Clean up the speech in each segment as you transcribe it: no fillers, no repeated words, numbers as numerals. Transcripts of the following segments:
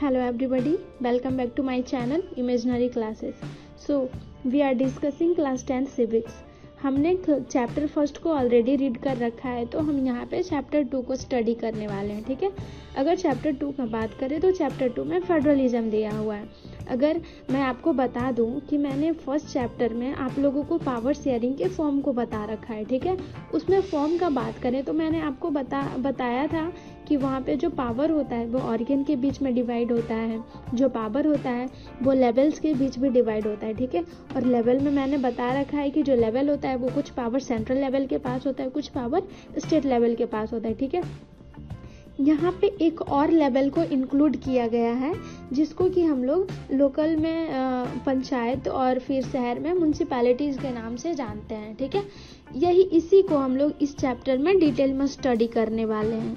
Hello everybody, welcome back to my channel Imaginary Classes. So, we are discussing class 10 civics. हमने chapter first को already read कर रखा है, तो हम यहाँ पे चैप्टर 2 को स्टडी करने वाले हैं. ठीक है. अगर चैप्टर 2 का बात करें तो चैप्टर 2 में फेडरलिज्म दिया हुआ है. अगर मैं आपको बता दूं कि मैंने फर्स्ट चैप्टर में आप लोगों को पावर शेयरिंग के फॉर्म को बता रखा है. ठीक है. उसमें फॉर्म का बात करें तो मैंने आपको बताया था कि वहाँ पे जो पावर होता है वो ऑर्गन के बीच में डिवाइड होता है, जो पावर होता है वो लेवल्स के बीच भी डिवाइड होता है. ठीक है. और लेवल में मैंने बता रखा है कि जो लेवल होता है वो कुछ पावर सेंट्रल लेवल के पास होता है, कुछ पावर स्टेट लेवल के पास होता है. ठीक है. यहाँ पे एक और लेवल को इंक्लूड किया गया है जिसको कि हम लोग लोकल में पंचायत और फिर शहर में म्यूनसिपैलिटीज़ के नाम से जानते हैं. ठीक है. इसी को हम लोग इस चैप्टर में डिटेल में स्टडी करने वाले हैं.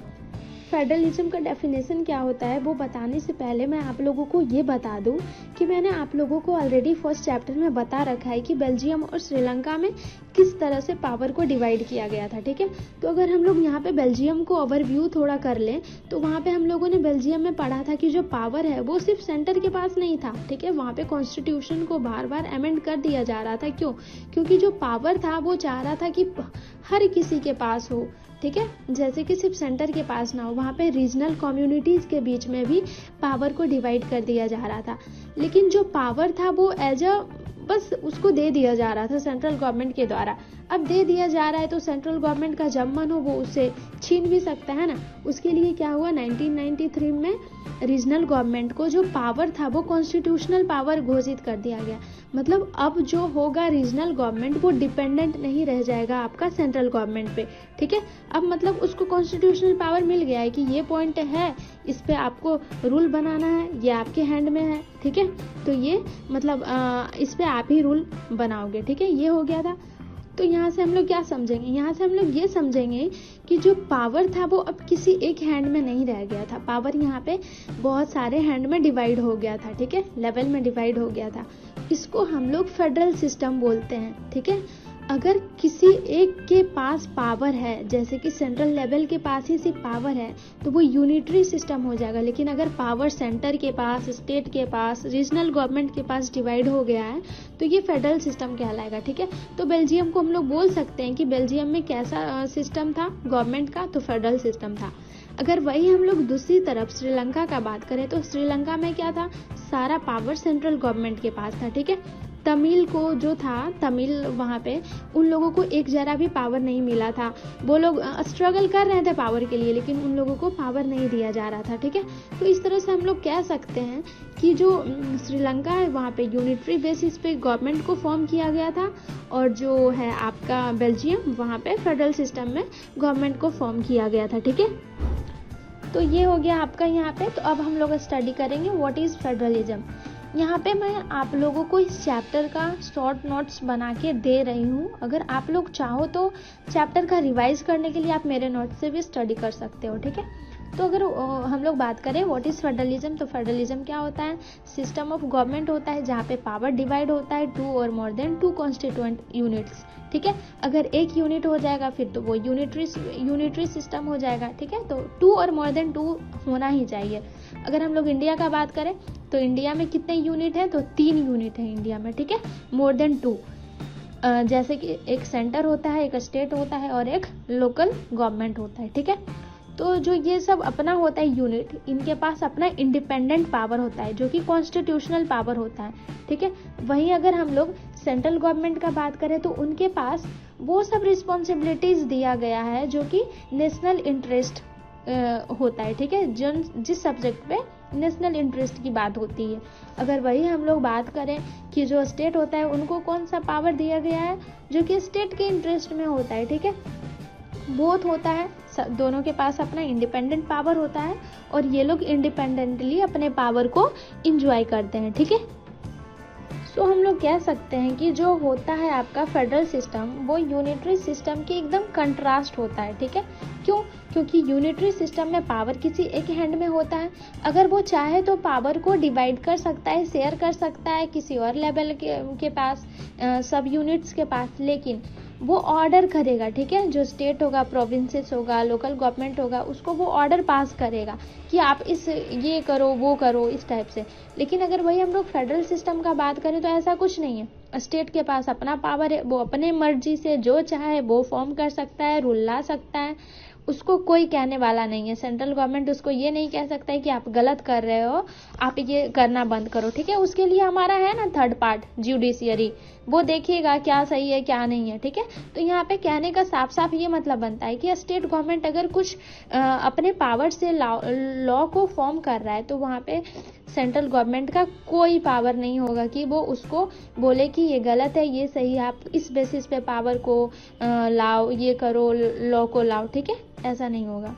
फेडरलिज्म का डेफिनेशन क्या होता है वो बताने से पहले मैं आप लोगों को ये बता दूं कि मैंने आप लोगों को ऑलरेडी फर्स्ट चैप्टर में बता रखा है कि बेल्जियम और श्रीलंका में किस तरह से पावर को डिवाइड किया गया था. ठीक है. तो अगर हम लोग यहाँ पे बेल्जियम को ओवरव्यू थोड़ा कर लें तो वहाँ पे हम लोगों ने बेल्जियम में पढ़ा था कि जो पावर है वो सिर्फ सेंटर के पास नहीं था. ठीक है. वहाँ पे कॉन्स्टिट्यूशन को बार बार अमेंड कर दिया जा रहा था. क्यों? क्योंकि जो पावर था वो चाह रहा था कि हर किसी के पास हो. ठीक है. जैसे कि सिर्फ सेंटर के पास ना हो, वहाँ पे रीजनल कम्युनिटीज़ के बीच में भी पावर को डिवाइड कर दिया जा रहा था. लेकिन जो पावर था वो बस उसको दे दिया जा रहा था सेंट्रल गवर्नमेंट के द्वारा. अब दे दिया जा रहा है तो सेंट्रल गवर्नमेंट का जब मन हो वो उससे छीन भी सकता है ना. उसके लिए क्या हुआ, 1993 में रीजनल गवर्नमेंट को जो पावर था वो कॉन्स्टिट्यूशनल पावर घोषित कर दिया गया. मतलब अब जो होगा रीजनल गवर्नमेंट वो डिपेंडेंट नहीं रह जाएगा आपका सेंट्रल गवर्नमेंट पे. ठीक है. अब मतलब उसको कॉन्स्टिट्यूशनल पावर मिल गया है कि ये पॉइंट है, इस पे आपको रूल बनाना है, ये आपके हैंड में है. ठीक है. तो ये मतलब इस पे आप ही रूल बनाओगे. ठीक है. ये हो गया था. तो यहाँ से हम लोग क्या समझेंगे, यहाँ से हम लोग ये समझेंगे कि जो पावर था वो अब किसी एक हैंड में नहीं रह गया था. पावर यहाँ पे बहुत सारे हैंड में डिवाइड हो गया था. ठीक है. लेवल में डिवाइड हो गया था. इसको हम लोग फेडरल सिस्टम बोलते हैं. ठीक है. अगर किसी एक के पास पावर है, जैसे कि सेंट्रल लेवल के पास ही सिर्फ पावर है, तो वो यूनिटरी सिस्टम हो जाएगा. लेकिन अगर पावर सेंटर के पास, स्टेट के पास, रीजनल गवर्नमेंट के पास डिवाइड हो गया है तो ये फेडरल सिस्टम कहलाएगा. ठीक है. तो बेल्जियम को हम लोग बोल सकते हैं कि बेल्जियम में कैसा सिस्टम था गवर्नमेंट का, तो फेडरल सिस्टम था. अगर वही हम लोग दूसरी तरफ श्रीलंका का बात करें तो श्रीलंका में क्या था, सारा पावर सेंट्रल गवर्नमेंट के पास था. ठीक है. तमिल को जो था, तमिल वहाँ पे उन लोगों को एक जरा भी पावर नहीं मिला था. वो लोग स्ट्रगल कर रहे थे पावर के लिए, लेकिन उन लोगों को पावर नहीं दिया जा रहा था. ठीक है. तो इस तरह से हम लोग कह सकते हैं कि जो श्रीलंका है वहाँ पे यूनिटरी बेसिस पे गवर्नमेंट को फॉर्म किया गया था, और जो है आपका बेल्जियम वहाँ पे फेडरल सिस्टम में गवर्नमेंट को फॉर्म किया गया था. ठीक है. तो ये हो गया आपका यहाँ पे. तो अब हम लोग स्टडी करेंगे व्हाट इज़ फेडरलिज्म. यहाँ पे मैं आप लोगों को इस चैप्टर का शॉर्ट नोट्स बना के दे रही हूँ. अगर आप लोग चाहो तो चैप्टर का रिवाइज करने के लिए आप मेरे नोट्स से भी स्टडी कर सकते हो. ठीक है. तो अगर हम लोग बात करें व्हाट इज़ फेडरलिज्म, तो फेडरलिज्म क्या होता है, सिस्टम ऑफ गवर्नमेंट होता है जहाँ पे पावर डिवाइड होता है 2 और मोर देन 2 कॉन्स्टिट्यूएंट यूनिट्स. ठीक है. अगर एक यूनिट हो जाएगा फिर तो वो यूनिटरी सिस्टम हो जाएगा. ठीक है. तो 2 और मोर देन 2 होना ही चाहिए. अगर हम लोग इंडिया का बात करें तो इंडिया में कितने यूनिट है, तो 3 यूनिट है इंडिया में. ठीक है. मोर देन 2, जैसे कि एक सेंटर होता है, एक स्टेट होता है और एक लोकल गवर्नमेंट होता है. ठीक है. तो जो ये सब अपना होता है यूनिट, इनके पास अपना इंडिपेंडेंट पावर होता है जो कि कॉन्स्टिट्यूशनल पावर होता है. ठीक है. वहीं अगर हम लोग सेंट्रल गवर्नमेंट का बात करें तो उनके पास वो सब रिस्पॉन्सिबिलिटीज दिया गया है जो कि नेशनल इंटरेस्ट होता है. ठीक है. जिस सब्जेक्ट पे नेशनल इंटरेस्ट की बात होती है. अगर वही हम लोग बात करें कि जो स्टेट होता है उनको कौन सा पावर दिया गया है जो कि स्टेट के इंटरेस्ट में होता है. ठीक है. बोथ होता है, दोनों के पास अपना इंडिपेंडेंट पावर होता है और ये लोग इंडिपेंडेंटली अपने पावर को इंजॉय करते हैं. ठीक है. सो हम लोग कह सकते हैं कि जो होता है आपका फेडरल सिस्टम वो यूनिटरी सिस्टम के एकदम कंट्रास्ट होता है. ठीक है. क्यों? क्योंकि यूनिटरी सिस्टम में पावर किसी एक हैंड में होता है. अगर वो चाहे तो पावर को डिवाइड कर सकता है, शेयर कर सकता है किसी और लेवल के पास, सब यूनिट्स के पास. लेकिन वो ऑर्डर करेगा, ठीक है। जो स्टेट होगा, प्रोविंसेस होगा, लोकल गवर्नमेंट होगा, उसको वो ऑर्डर पास करेगा कि आप ये करो, वो करो, इस टाइप से। लेकिन अगर वही हम लोग फेडरल सिस्टम का बात करें तो ऐसा कुछ नहीं है। स्टेट के पास अपना पावर है, वो अपने मर्जी से जो चाहे वो फॉर्म कर सकता है, रूल ला सकता है, उसको कोई कहने वाला नहीं है। सेंट्रल गवर्नमेंट उसको ये नहीं कह सकता है कि आप गलत कर रहे हो, आप ये करना बंद करो, ठीक है। उसके लिए हमारा है ना थर्ड पार्ट, जुडिशियरी, वो देखिएगा क्या सही है क्या नहीं है, ठीक है। तो यहाँ पे कहने का साफ साफ ये मतलब बनता है कि स्टेट गवर्नमेंट अगर कुछ अपने पावर से लॉ को फॉर्म कर रहा है तो वहाँ पे सेंट्रल गवर्नमेंट का कोई पावर नहीं होगा कि वो उसको बोले कि ये गलत है, ये सही है, आप इस बेसिस पे पावर को लाओ, ये करो, लॉ को लाओ, ठीक है। ऐसा नहीं होगा।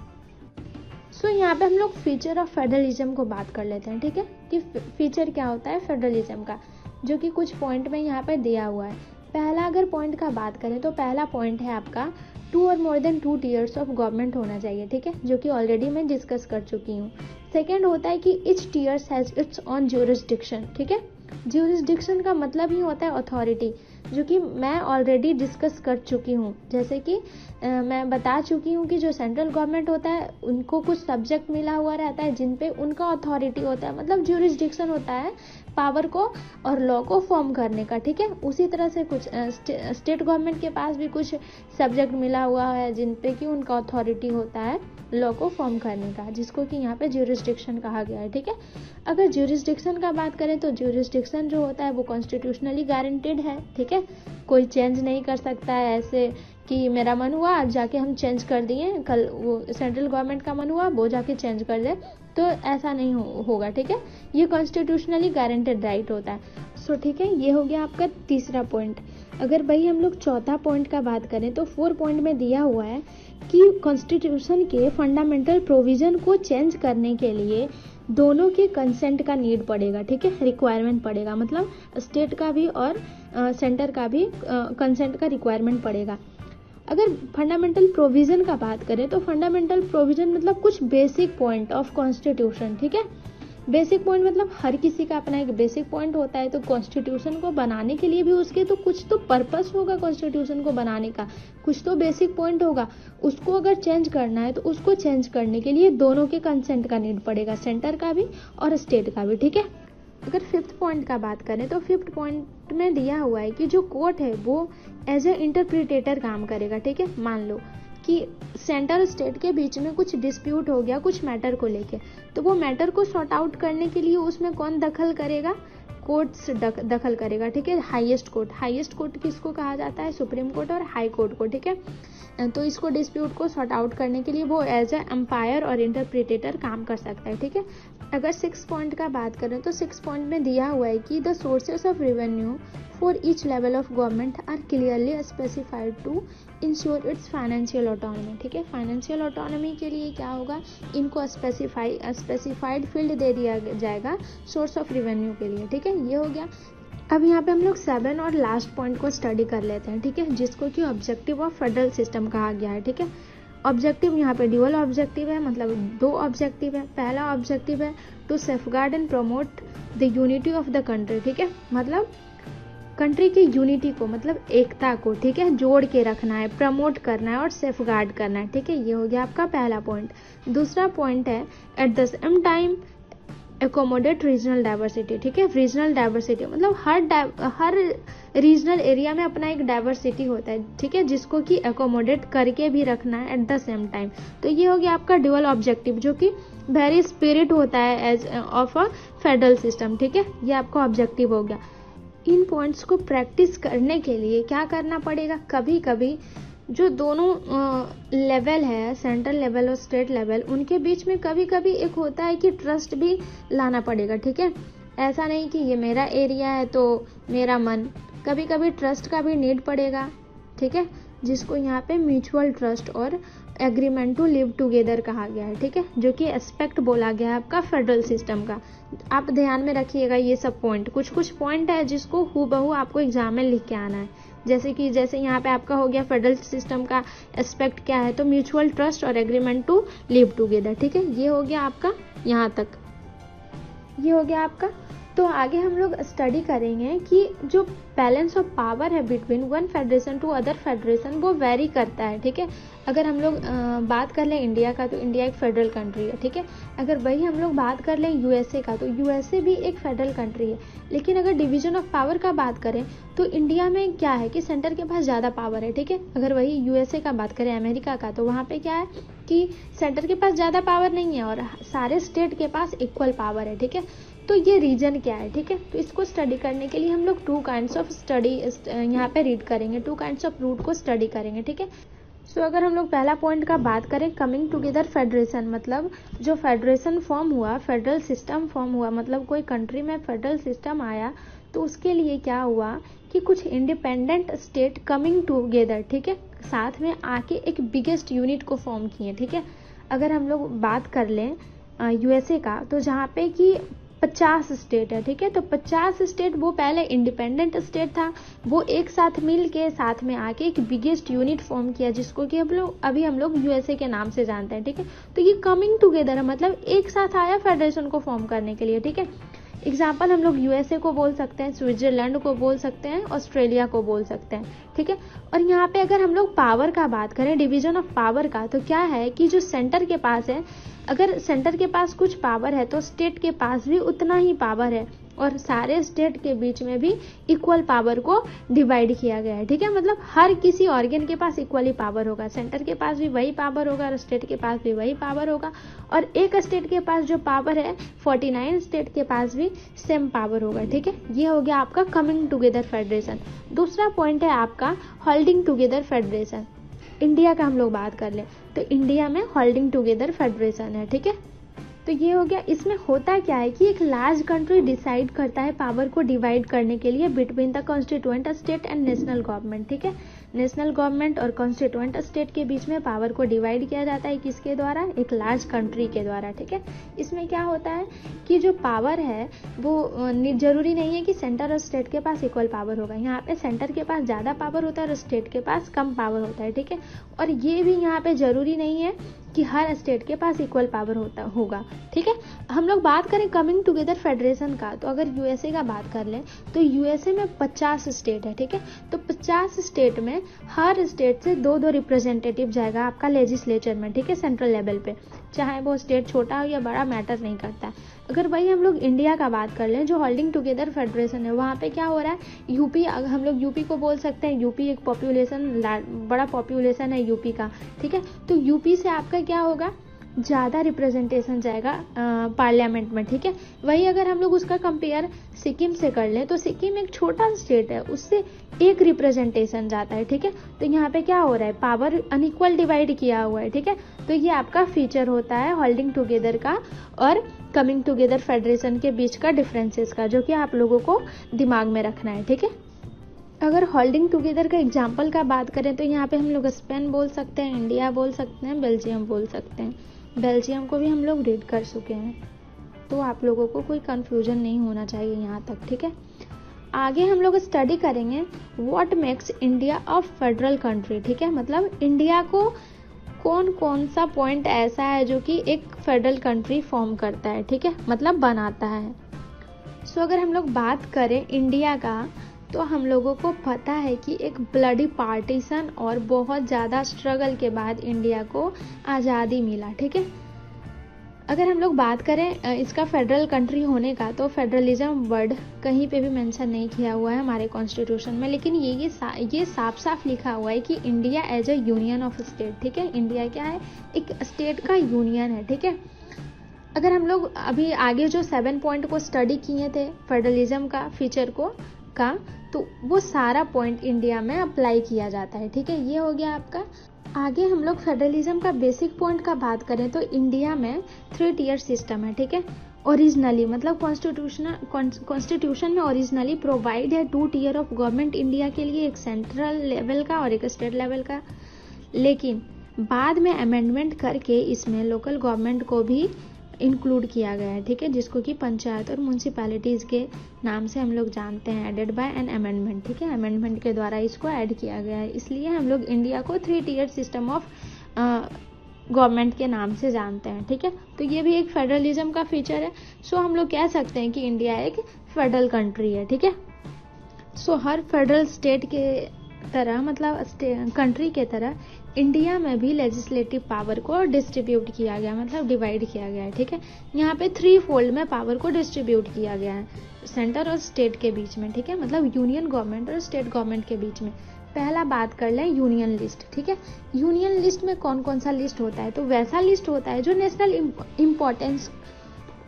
सो यहाँ पे हम लोग फीचर ऑफ फेडरलिज्म को बात कर लेते हैं, ठीक है, कि फीचर क्या होता है फेडरलिज्म का, जो कि कुछ पॉइंट में यहाँ पे दिया हुआ है। पहला अगर पॉइंट का बात करें तो पहला पॉइंट है आपका 2 और more than 2 tears of government होना चाहिए, ठीक है, जो कि ऑलरेडी मैं डिस्कस कर चुकी हूँ। सेकेंड होता है कि etch tears has its on jurisdiction, ठीक है। ज्यूरिसडिक्शन का मतलब ही होता है अथॉरिटी, जो कि मैं ऑलरेडी डिस्कस कर चुकी हूँ। जैसे कि मैं बता चुकी हूँ कि जो सेंट्रल गवर्नमेंट होता है उनको कुछ सब्जेक्ट मिला हुआ रहता है जिन पे उनका अथॉरिटी होता है, मतलब ज्यूरिसडिक्शन होता है पावर को और लॉ को फॉर्म करने का, ठीक है। उसी तरह से कुछ स्टेट गवर्नमेंट के पास भी कुछ सब्जेक्ट मिला हुआ है जिन पे कि उनका अथॉरिटी होता है लॉ को फॉर्म करने का, जिसको कि यहाँ पे ज्यूरिसडिक्शन कहा गया है, ठीक है। अगर ज्यूरिसडिक्शन का बात करें तो ज्यूरिसडिक्शन जो होता है वो कॉन्स्टिट्यूशनली गारंटेड है, ठीक है। कोई चेंज नहीं कर सकता है ऐसे कि मेरा मन हुआ आज जाके हम चेंज कर दिए, कल वो सेंट्रल गवर्नमेंट का मन हुआ वो जाके चेंज कर दे, तो ऐसा नहीं होगा, ठीक है। ये कॉन्स्टिट्यूशनली गारंटेड राइट होता है। सो ठीक है, ये हो गया आपका तीसरा पॉइंट। अगर भाई हम लोग चौथा पॉइंट का बात करें तो 4 पॉइंट में दिया हुआ है कि कॉन्स्टिट्यूशन के फंडामेंटल प्रोविजन को चेंज करने के लिए दोनों के कंसेंट का नीड पड़ेगा, ठीक है, रिक्वायरमेंट पड़ेगा, मतलब स्टेट का भी और सेंटर का भी कंसेंट का रिक्वायरमेंट पड़ेगा। अगर फंडामेंटल प्रोविजन का बात करें तो फंडामेंटल प्रोविजन मतलब कुछ बेसिक पॉइंट ऑफ कॉन्स्टिट्यूशन, ठीक है। बेसिक पॉइंट मतलब हर किसी का अपना एक बेसिक पॉइंट होता है, तो कॉन्स्टिट्यूशन को बनाने के लिए भी उसके तो कुछ तो पर्पस होगा, कॉन्स्टिट्यूशन को बनाने का कुछ तो बेसिक पॉइंट होगा। उसको अगर चेंज करना है तो उसको चेंज करने के लिए दोनों के कंसेंट का नीड पड़ेगा, सेंटर का भी और स्टेट का भी, ठीक है। अगर 5th पॉइंट का बात करें तो 5th पॉइंट में दिया हुआ है कि जो कोर्ट है वो एज ए इंटरप्रिटेटर काम करेगा, ठीक है। मान लो कि सेंटर और स्टेट के बीच में कुछ डिस्प्यूट हो गया कुछ मैटर को लेके, तो वो मैटर को सॉर्ट आउट करने के लिए उसमें कौन दखल करेगा, कोर्ट्स दखल करेगा, ठीक है। हाईएस्ट कोर्ट किसको कहा जाता है, सुप्रीम कोर्ट और हाई कोर्ट को, ठीक है। तो इसको डिस्प्यूट को सॉर्ट आउट करने के लिए वो एज ए एम्पायर और इंटरप्रिटेटर काम कर सकता है, ठीक है। अगर 6 पॉइंट का बात करें तो 6 पॉइंट में दिया हुआ है कि the sources of revenue for each level of government are clearly specified to ensure its financial autonomy, ठीक है। फाइनेंशियल ऑटोनॉमी के लिए क्या होगा, इनको स्पेसिफाइड फील्ड दे दिया जाएगा सोर्स ऑफ रेवेन्यू के लिए, ठीक है। ये हो गया। अब यहाँ पे हम लोग 7 और लास्ट पॉइंट को स्टडी कर लेते हैं, ठीक है, जिसको कि ऑब्जेक्टिव ऑफ फेडरल सिस्टम कहा गया है, ठीक है। ऑब्जेक्टिव यहाँ पे ड्यूअल ऑब्जेक्टिव है, मतलब 2 ऑब्जेक्टिव है। पहला ऑब्जेक्टिव है to safeguard and promote the unity of the country, ठीक है, मतलब कंट्री की यूनिटी को, मतलब एकता को, ठीक है, जोड़ के रखना है, प्रमोट करना है और सेफगार्ड करना है, ठीक है। ये हो गया आपका पहला पॉइंट। दूसरा पॉइंट है at the same time accommodate regional diversity, ठीक है। रीजनल डाइवर्सिटी मतलब हर रीजनल एरिया में अपना एक डाइवर्सिटी होता है, ठीक है, जिसको कि एकोमोडेट करके भी रखना है एट द सेम टाइम। तो ये हो गया आपका ड्यूअल ऑब्जेक्टिव, जो कि वेरी स्पिरिट होता है as of a federal system, ठीक है। ये आपका ऑब्जेक्टिव हो गया। इन पॉइंट्स को प्रैक्टिस करने के लिए क्या करना पड़ेगा, कभी कभी जो दोनों लेवल है, सेंट्रल लेवल और स्टेट लेवल, उनके बीच में कभी कभी एक होता है कि ट्रस्ट भी लाना पड़ेगा, ठीक है। ऐसा नहीं कि ये मेरा एरिया है तो मेरा मन, कभी कभी ट्रस्ट का भी नीड पड़ेगा, ठीक है, जिसको यहाँ पे म्यूचुअल ट्रस्ट और एग्रीमेंट टू लिव टुगेदर कहा गया है, ठीक है, जो कि एस्पेक्ट बोला गया है आपका फेडरल सिस्टम का। आप ध्यान में रखिएगा ये सब पॉइंट, कुछ पॉइंट है जिसको हूबहू आपको एग्जाम में लिख के आना है। जैसे यहाँ पे आपका हो गया फेडरल सिस्टम का एस्पेक्ट क्या है, तो म्यूचुअल ट्रस्ट और एग्रीमेंट टू लिव टुगेदर, ठीक है। ये हो गया आपका यहाँ तक, ये हो गया आपका तो आगे हम लोग स्टडी करेंगे कि जो बैलेंस ऑफ पावर है between one federation to other federation वो वेरी करता है, ठीक है। अगर हम लोग बात कर लें इंडिया का, तो इंडिया एक फेडरल कंट्री है, ठीक है। अगर वही हम लोग बात कर लें यूएसए का, तो यूएसए भी एक फेडरल कंट्री है। लेकिन अगर डिवीजन ऑफ पावर का बात करें तो इंडिया में क्या है कि सेंटर के पास ज़्यादा पावर है, ठीक है। अगर वही यूएसए का बात करें, अमेरिका का, तो वहाँ पे क्या है कि सेंटर के पास ज़्यादा पावर नहीं है और सारे स्टेट के पास इक्वल पावर है, ठीक है। तो ये रीजन क्या है, ठीक है। तो इसको स्टडी करने के लिए हम लोग टू काइंड्स ऑफ स्टडी यहाँ पे रीड करेंगे, टू काइंड्स ऑफ रूट को स्टडी करेंगे, ठीक है। सो अगर हम लोग पहला पॉइंट का बात करें, कमिंग टुगेदर फेडरेशन, मतलब जो फेडरेशन फॉर्म हुआ, फेडरल सिस्टम फॉर्म हुआ, मतलब कोई कंट्री में फेडरल सिस्टम आया, तो उसके लिए क्या हुआ कि कुछ इंडिपेंडेंट स्टेट कमिंग टुगेदर, ठीक है, साथ में आके एक बिगेस्ट यूनिट को फॉर्म किए, ठीक है। अगर हम लोग बात कर लें यूएसए का, तो जहाँ पे कि 50 स्टेट है, ठीक है। तो 50 स्टेट वो पहले इंडिपेंडेंट स्टेट था, वो एक साथ मिल के साथ में आके एक बिगेस्ट यूनिट फॉर्म किया, जिसको कि हम लोग यूएसए के नाम से जानते हैं, ठीक है। तो ये कमिंग टुगेदर है, मतलब एक साथ आया फेडरेशन को फॉर्म करने के लिए, ठीक है। एग्जाम्पल हम लोग यूएसए को बोल सकते हैं, स्विट्जरलैंड को बोल सकते हैं, ऑस्ट्रेलिया को बोल सकते हैं, ठीक है। और यहाँ पे अगर हम लोग पावर का बात करें, डिवीजन ऑफ पावर का, तो क्या है कि जो सेंटर के पास है, अगर सेंटर के पास कुछ पावर है तो स्टेट के पास भी उतना ही पावर है, और सारे स्टेट के बीच में भी इक्वल पावर को डिवाइड किया गया है, ठीक है। मतलब हर किसी ऑर्गन के पास इक्वली पावर होगा, सेंटर के पास भी वही पावर होगा और स्टेट के पास भी वही पावर होगा, और एक स्टेट के पास जो पावर है 49 स्टेट के पास भी सेम पावर होगा, ठीक है। ये हो गया आपका कमिंग टुगेदर फेडरेशन। दूसरा पॉइंट है आपका होल्डिंग टुगेदर फेडरेशन। इंडिया का हम लोग बात कर लें तो इंडिया में होल्डिंग टुगेदर फेडरेशन है, ठीक है। तो ये हो गया। इसमें होता क्या है कि एक लार्ज कंट्री डिसाइड करता है पावर को डिवाइड करने के लिए between the constituent state and national government, ठीक है। नेशनल गवर्नमेंट और कॉन्स्टिट्यूएंट स्टेट के बीच में पावर को डिवाइड किया जाता है, किसके द्वारा, एक लार्ज कंट्री के द्वारा, ठीक है। इसमें क्या होता है कि जो पावर है वो जरूरी नहीं है कि सेंटर और स्टेट के पास इक्वल पावर होगा, यहाँ पे सेंटर के पास ज़्यादा पावर होता है और स्टेट के पास कम पावर होता है, ठीक है। और ये भी यहाँ पे जरूरी नहीं है कि हर स्टेट के पास इक्वल पावर होगा, ठीक है। हम लोग बात करें कमिंग टुगेदर फेडरेशन का, तो अगर यूएसए का बात कर लें तो यूएसए में 50 स्टेट है, ठीक है। तो 50 स्टेट में हर स्टेट से 2-2 रिप्रेजेंटेटिव जाएगा आपका लेजिस्लेचर में, ठीक है, सेंट्रल लेवल पे, चाहे वो स्टेट छोटा हो या बड़ा मैटर नहीं करता। अगर वही हम लोग इंडिया का बात कर लें, जो होल्डिंग टुगेदर फेडरेशन है, वहाँ पे क्या हो रहा है, यूपी, हम लोग यूपी को बोल सकते हैं, यूपी एक बड़ा पॉपुलेशन है यूपी का, ठीक है। तो यूपी से आपका क्या होगा, ज़्यादा रिप्रेजेंटेशन जाएगा पार्लियामेंट में, ठीक है। वही अगर हम लोग उसका कंपेयर सिक्किम से कर लें तो सिक्किम एक छोटा स्टेट है, उससे एक रिप्रेजेंटेशन जाता है, ठीक है। तो यहाँ पे क्या हो रहा है, पावर अनइक्वल डिवाइड किया हुआ है, ठीक है। तो ये आपका फीचर होता है होल्डिंग टुगेदर का और कमिंग टुगेदर फेडरेशन के बीच का डिफरेंसेस का, जो कि आप लोगों को दिमाग में रखना है, ठीक है। अगर होल्डिंग टुगेदर का एग्जाम्पल का बात करें तो यहाँ पे हम लोग स्पेन बोल सकते हैं, इंडिया बोल सकते हैं, बेल्जियम बोल सकते हैं। बेल्जियम को भी हम लोग रीड कर चुके हैं, तो आप लोगों को कोई कंफ्यूजन नहीं होना चाहिए यहाँ तक, ठीक है। आगे हम लोग स्टडी करेंगे what makes India a federal country, ठीक है। मतलब इंडिया को कौन कौन सा पॉइंट ऐसा है जो कि एक फेडरल कंट्री फॉर्म करता है, ठीक है, मतलब बनाता है। सो अगर हम लोग बात करें इंडिया का, तो हम लोगों को पता है कि एक ब्लडी पार्टीशन और बहुत ज़्यादा स्ट्रगल के बाद इंडिया को आज़ादी मिला, ठीक है। अगर हम लोग बात करें इसका फेडरल कंट्री होने का, तो फेडरलिज्म वर्ड कहीं पे भी मेंशन नहीं किया हुआ है हमारे कॉन्स्टिट्यूशन में, लेकिन ये साफ साफ लिखा हुआ है कि India as a union of state, ठीक है। इंडिया क्या है, एक स्टेट का यूनियन है, ठीक है। अगर हम लोग अभी आगे जो 7 पॉइंट को स्टडी किए थे फेडरलिज्म का फीचर का, तो वो सारा पॉइंट इंडिया में अप्लाई किया जाता है, ठीक है। ये हो गया आपका। आगे हम लोग फेडरलिज्म का बेसिक पॉइंट का बात करें तो इंडिया में 3 टियर सिस्टम है, ठीक है। ओरिजिनली मतलब कॉन्स्टिट्यूशन में ओरिजिनली प्रोवाइड है 2 टियर ऑफ गवर्नमेंट इंडिया के लिए, एक सेंट्रल लेवल का और एक स्टेट लेवल का, लेकिन बाद में अमेंडमेंट करके इसमें लोकल गवर्नमेंट को भी इंक्लूड किया गया है, ठीक है, जिसको कि पंचायत और म्यूनसिपैलिटीज़ के नाम से हम लोग जानते हैं, एडेड बाय एन अमेंडमेंट, ठीक है। अमेंडमेंट के द्वारा इसको ऐड किया गया है, इसलिए हम लोग इंडिया को 3 टियर सिस्टम ऑफ गवर्नमेंट के नाम से जानते हैं, ठीक है। तो ये भी एक फेडरलिज्म का फीचर है। सो हम लोग कह सकते हैं कि इंडिया एक फेडरल कंट्री है, ठीक है। सो हर फेडरल स्टेट के तरह मतलब कंट्री के तरह इंडिया में भी लेजिस्लेटिव पावर को डिस्ट्रीब्यूट किया गया, मतलब डिवाइड किया गया है, ठीक है। यहाँ पे 3 फोल्ड में पावर को डिस्ट्रीब्यूट किया गया है सेंटर और स्टेट के बीच में, ठीक है, मतलब यूनियन गवर्नमेंट और स्टेट गवर्नमेंट के बीच में। पहला बात कर लें यूनियन लिस्ट, ठीक है। यूनियन लिस्ट में कौन कौन सा लिस्ट होता है, तो वैसा लिस्ट होता है जो नेशनल इम्पोर्टेंस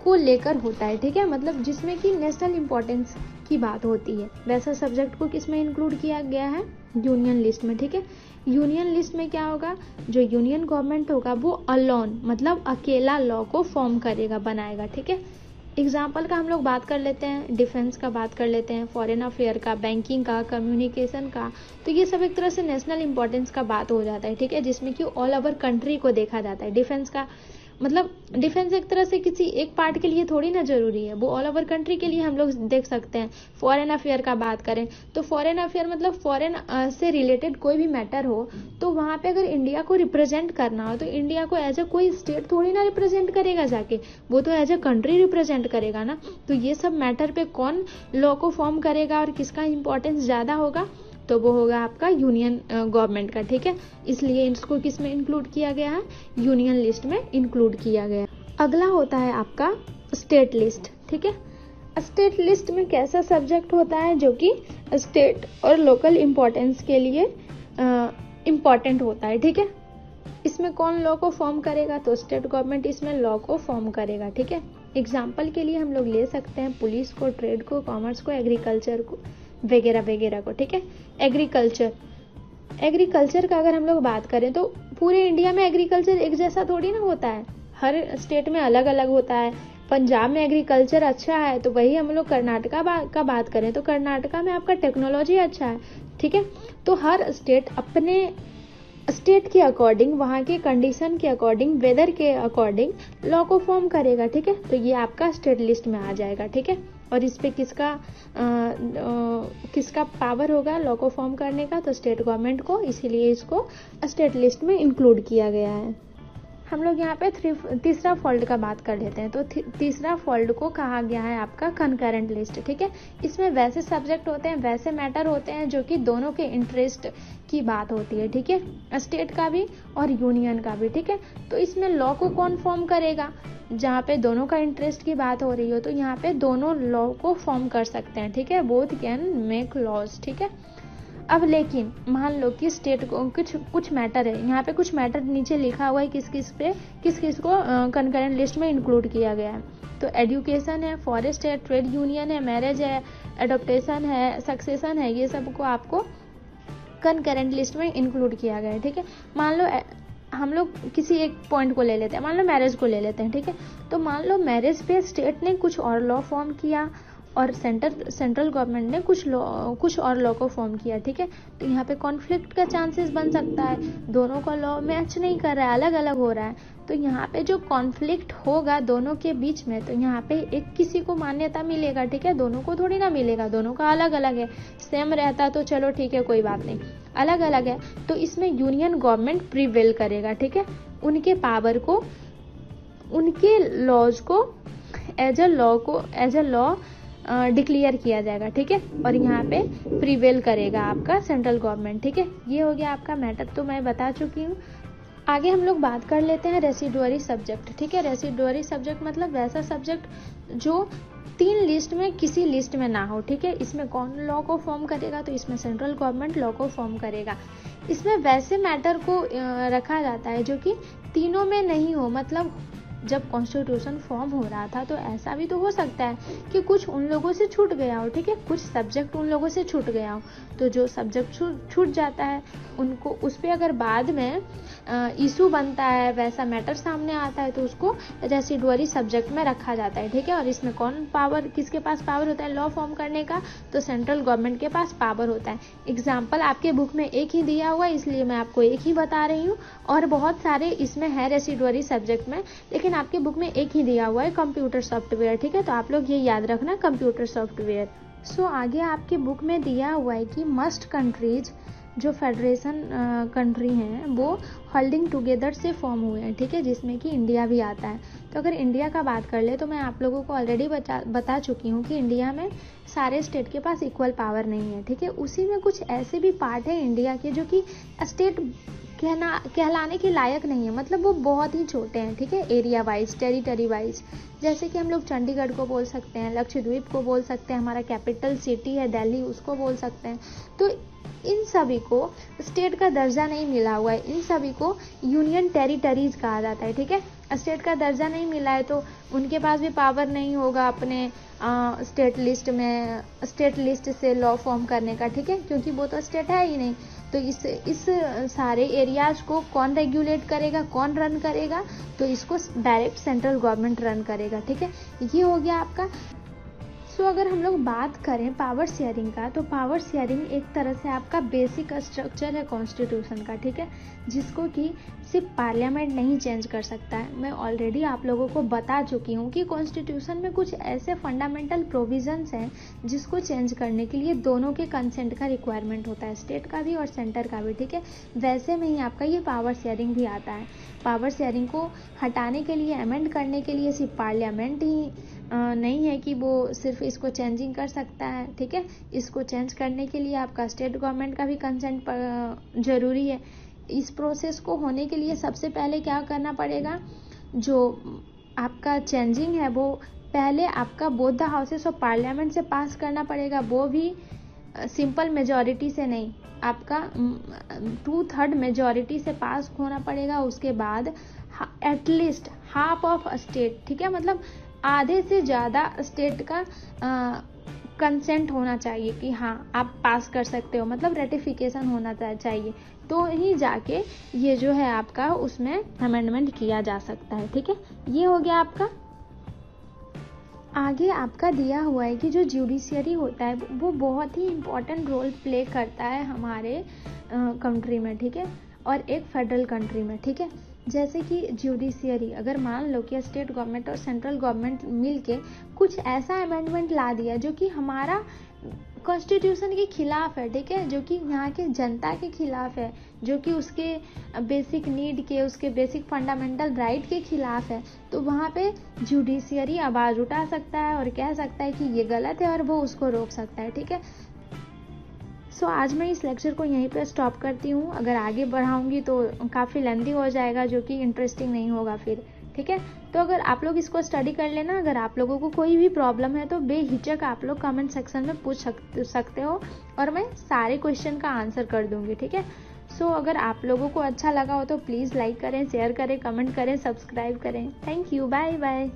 को लेकर होता है, ठीक है, मतलब जिसमें कि नेशनल इम्पोर्टेंस की बात होती है, वैसा सब्जेक्ट को किसमें इंक्लूड किया गया है, यूनियन लिस्ट में, ठीक है। यूनियन लिस्ट में क्या होगा, जो यूनियन गवर्नमेंट होगा वो अलोन मतलब अकेला लॉ को फॉर्म करेगा, बनाएगा, ठीक है। एग्जाम्पल का हम लोग बात कर लेते हैं, डिफेंस का बात कर लेते हैं, फॉरेन अफेयर का, बैंकिंग का, कम्युनिकेशन का, तो ये सब एक तरह से नेशनल इंपॉर्टेंस का बात हो जाता है, ठीक है, जिसमें कि ऑल ओवर कंट्री को देखा जाता है। डिफेंस का मतलब डिफेंस एक तरह से किसी एक पार्ट के लिए थोड़ी ना जरूरी है, वो ऑल ओवर कंट्री के लिए हम लोग देख सकते हैं। फॉरेन अफेयर का बात करें तो फॉरेन अफेयर मतलब फॉरेन से रिलेटेड कोई भी मैटर हो तो वहाँ पे अगर इंडिया को रिप्रेजेंट करना हो तो इंडिया को एज ए कोई स्टेट थोड़ी ना रिप्रेजेंट करेगा जाके, वो तो एज ए कंट्री रिप्रेजेंट करेगा ना। तो ये सब मैटर पे कौन लॉ को फॉर्म करेगा और किसका इंपॉर्टेंस ज़्यादा होगा, तो वो होगा आपका यूनियन गवर्नमेंट का, ठीक है। इसलिए इसको किस में इंक्लूड किया गया है, यूनियन लिस्ट में इंक्लूड किया गया। अगला होता है आपका स्टेट लिस्ट, ठीक है। स्टेट लिस्ट में कैसा सब्जेक्ट होता है जो कि स्टेट और लोकल इम्पोर्टेंस के लिए इम्पॉर्टेंट होता है, ठीक है। इसमें कौन लॉ को फॉर्म करेगा, तो स्टेट गवर्नमेंट इसमें लॉ को फॉर्म करेगा, ठीक है। एग्जाम्पल के लिए हम लोग ले सकते हैं पुलिस को, ट्रेड को, कॉमर्स को, एग्रीकल्चर को वगैरह वगैरह को, ठीक है। एग्रीकल्चर का अगर हम लोग बात करें तो पूरे इंडिया में एग्रीकल्चर एक जैसा थोड़ी ना होता है, हर स्टेट में अलग अलग होता है। पंजाब में एग्रीकल्चर अच्छा है तो वही हम लोग कर्नाटका का बात करें तो कर्नाटका में आपका टेक्नोलॉजी अच्छा है, ठीक है। तो हर स्टेट अपने स्टेट के अकॉर्डिंग, वहाँ के कंडीशन के अकॉर्डिंग, वेदर के अकॉर्डिंग लॉ को फॉर्म करेगा, ठीक है। तो ये आपका स्टेट लिस्ट में आ जाएगा, ठीक है। और इस पे किसका पावर होगा लॉ को फॉर्म करने का, तो स्टेट गवर्नमेंट को, इसीलिए इसको स्टेट लिस्ट में इंक्लूड किया गया है। हम लोग यहाँ पे तीसरा फोल्ड का बात कर लेते हैं। तो तीसरा फोल्ड को कहा गया है आपका कंकरेंट लिस्ट, ठीक है। इसमें वैसे सब्जेक्ट होते हैं, वैसे मैटर होते हैं जो कि दोनों के इंटरेस्ट की बात होती है, ठीक है, स्टेट का भी और यूनियन का भी, ठीक है। तो इसमें लॉ को कौन फॉर्म करेगा, जहाँ पे दोनों का इंटरेस्ट की बात हो रही हो तो यहाँ पे दोनों लॉ को फॉर्म कर सकते हैं, ठीक है, बोथ कैन मेक लॉज, ठीक है। अब लेकिन मान लो कि स्टेट को कुछ मैटर है, यहाँ पे कुछ मैटर नीचे लिखा हुआ है किस किस को कंकरेंट लिस्ट में इंक्लूड किया गया है। तो एजुकेशन है, फॉरेस्ट है, ट्रेड यूनियन है, मैरिज है, एडॉप्टेशन है, सक्सेशन है, ये सब को आपको कंकरेंट लिस्ट में इंक्लूड किया गया है, ठीक है। मान लो हम लोग किसी एक पॉइंट को ले लेते हैं, मान लो मैरिज को ले लेते हैं, ठीक है। तो मान लो मैरिज पे स्टेट ने कुछ और लॉ फॉर्म किया और सेंट्रल गवर्नमेंट ने कुछ और लॉ को फॉर्म किया, ठीक है। तो यहाँ पे कॉन्फ्लिक्ट का चांसेस बन सकता है, दोनों का लॉ मैच नहीं कर रहा है, अलग अलग हो रहा है। तो यहाँ पे जो कॉन्फ्लिक्ट होगा दोनों के बीच में, तो यहाँ पे एक किसी को मान्यता मिलेगा, ठीक है, दोनों को थोड़ी ना मिलेगा, दोनों का अलग अलग है। सेम रहता तो चलो ठीक है कोई बात नहीं, अलग अलग है तो इसमें यूनियन गवर्नमेंट प्रिवेल करेगा, ठीक है। उनके पावर को, उनके लॉज को एज अ लॉ डिक्लेयर किया जाएगा, ठीक है। और यहाँ पे प्रिवेल करेगा आपका सेंट्रल गवर्नमेंट, ठीक है। ये हो गया आपका मैटर, तो मैं बता चुकी हूँ। आगे हम लोग बात कर लेते हैं रेसिडुअरी सब्जेक्ट, ठीक है। रेसिडुअरी सब्जेक्ट मतलब वैसा सब्जेक्ट जो 3 लिस्ट में किसी लिस्ट में ना हो, ठीक है। इसमें कौन लॉ को फॉर्म करेगा, तो इसमें सेंट्रल गवर्नमेंट लॉ को फॉर्म करेगा। इसमें वैसे मैटर को रखा जाता है जो कि तीनों में नहीं हो, मतलब जब कॉन्स्टिट्यूशन फॉर्म हो रहा था तो ऐसा भी तो हो सकता है कि कुछ उन लोगों से छूट गया हो, ठीक है, कुछ सब्जेक्ट उन लोगों से छूट गया हो। तो जो सब्जेक्ट छूट जाता है उनको, उस पर अगर बाद में इशू बनता है, वैसा मैटर सामने आता है, तो उसको रेसिडुअरी सब्जेक्ट में रखा जाता है, ठीक है। और इसमें कौन पावर, किसके पास पावर होता है लॉ फॉर्म करने का, तो सेंट्रल गवर्नमेंट के पास पावर होता है। एग्जाम्पल आपके बुक में एक ही दिया हुआ है इसलिए मैं आपको एक ही बता रही हूँ, और बहुत सारे इसमें है रेसिडुअरी सब्जेक्ट में, लेकिन आपके बुक में एक ही दिया हुआ है कंप्यूटर सॉफ्टवेयर, ठीक है। तो आप लोग ये याद रखना कंप्यूटर सॉफ्टवेयर। सो आगे आपके बुक में दिया हुआ है कि मस्ट कंट्रीज जो फेडरेशन कंट्री हैं वो होल्डिंग टुगेदर से फॉर्म हुए हैं, ठीक है, जिसमें कि इंडिया भी आता है। तो अगर इंडिया का बात कर ले तो मैं आप लोगों को ऑलरेडी बता चुकी हूँ कि इंडिया में सारे स्टेट के पास इक्वल पावर नहीं है, ठीक है। उसी में कुछ ऐसे भी पार्ट है इंडिया के जो कि स्टेट कहलाने के लायक नहीं है, मतलब वो बहुत ही छोटे हैं, ठीक है, एरिया वाइज, टेरिटरी वाइज। जैसे कि हम लोग चंडीगढ़ को बोल सकते हैं, लक्षद्वीप को बोल सकते हैं, हमारा कैपिटल सिटी है दिल्ली, उसको बोल सकते हैं। तो इन सभी को स्टेट का दर्जा नहीं मिला हुआ है, इन सभी को यूनियन टेरिटरीज कहा जाता है, ठीक है। स्टेट का दर्जा नहीं मिला है तो उनके पास भी पावर नहीं होगा अपने स्टेट लिस्ट से लॉ फॉर्म करने का, ठीक है, क्योंकि वो तो स्टेट है ही नहीं। तो इस सारे एरियाज को कौन रेगुलेट करेगा, कौन रन करेगा, तो इसको डायरेक्ट सेंट्रल गवर्नमेंट रन करेगा, ठीक है। ये हो गया आपका। सो अगर हम लोग बात करें पावर शेयरिंग का, तो पावर शेयरिंग एक तरह से आपका बेसिक स्ट्रक्चर है कॉन्स्टिट्यूशन का, ठीक है, जिसको कि सिर्फ पार्लियामेंट नहीं चेंज कर सकता है। मैं ऑलरेडी आप लोगों को बता चुकी हूँ कि कॉन्स्टिट्यूशन में कुछ ऐसे फंडामेंटल प्रोविजंस हैं जिसको चेंज करने के लिए दोनों के कंसेंट का रिक्वायरमेंट होता है, स्टेट का भी और सेंटर का भी, ठीक है। वैसे में ही आपका ये पावर शेयरिंग भी आता है। पावर शेयरिंग को हटाने के लिए, अमेंड करने के लिए सिर्फ पार्लियामेंट ही नहीं है कि वो सिर्फ इसको चेंजिंग कर सकता है, ठीक है। इसको चेंज करने के लिए आपका स्टेट गवर्नमेंट का भी कंसेंट जरूरी है। इस प्रोसेस को होने के लिए सबसे पहले क्या करना पड़ेगा, जो आपका चेंजिंग है वो पहले आपका both the houses of parliament से पास करना पड़ेगा, वो भी सिंपल मेजॉरिटी से नहीं, आपका 2/3 मेजॉरिटी से पास होना पड़ेगा। उसके बाद एटलीस्ट हाफ ऑफ स्टेट, ठीक है, मतलब आधे से ज़्यादा स्टेट का कंसेंट होना चाहिए कि हाँ आप पास कर सकते हो, मतलब रेटिफिकेशन होना चाहिए, तो ही जाके ये जो है आपका उसमें अमेंडमेंट किया जा सकता है, ठीक है। ये हो गया आपका। आगे आपका दिया हुआ है कि जो जुडिशियरी होता है वो बहुत ही इम्पोर्टेंट रोल प्ले करता है हमारे कंट्री में, ठीक है, और एक फेडरल कंट्री में, ठीक है। जैसे कि जुडिशियरी, अगर मान लो कि स्टेट गवर्नमेंट और सेंट्रल गवर्नमेंट मिलके कुछ ऐसा अमेंडमेंट ला दिया जो कि हमारा कॉन्स्टिट्यूशन के खिलाफ है, ठीक है, जो कि यहाँ के जनता के खिलाफ है, जो कि उसके बेसिक नीड के, उसके बेसिक फंडामेंटल राइट के खिलाफ है, तो वहाँ पे जुडिशियरी आवाज़ उठा सकता है और कह सकता है कि ये गलत है और वो उसको रोक सकता है, ठीक है। सो आज मैं इस लेक्चर को यहीं पे स्टॉप करती हूँ। अगर आगे बढ़ाऊँगी तो काफ़ी लेंथी हो जाएगा, जो कि इंटरेस्टिंग नहीं होगा फिर, ठीक है। तो अगर आप लोग इसको स्टडी कर लेना, अगर आप लोगों को कोई भी प्रॉब्लम है तो बेहिचक आप लोग कमेंट सेक्शन में पूछ सकते हो और मैं सारे क्वेश्चन का आंसर कर दूँगी, ठीक है। सो अगर आप लोगों को अच्छा लगा हो तो प्लीज़ लाइक करें, शेयर करें, कमेंट करें, सब्सक्राइब करें। Thank you, bye bye.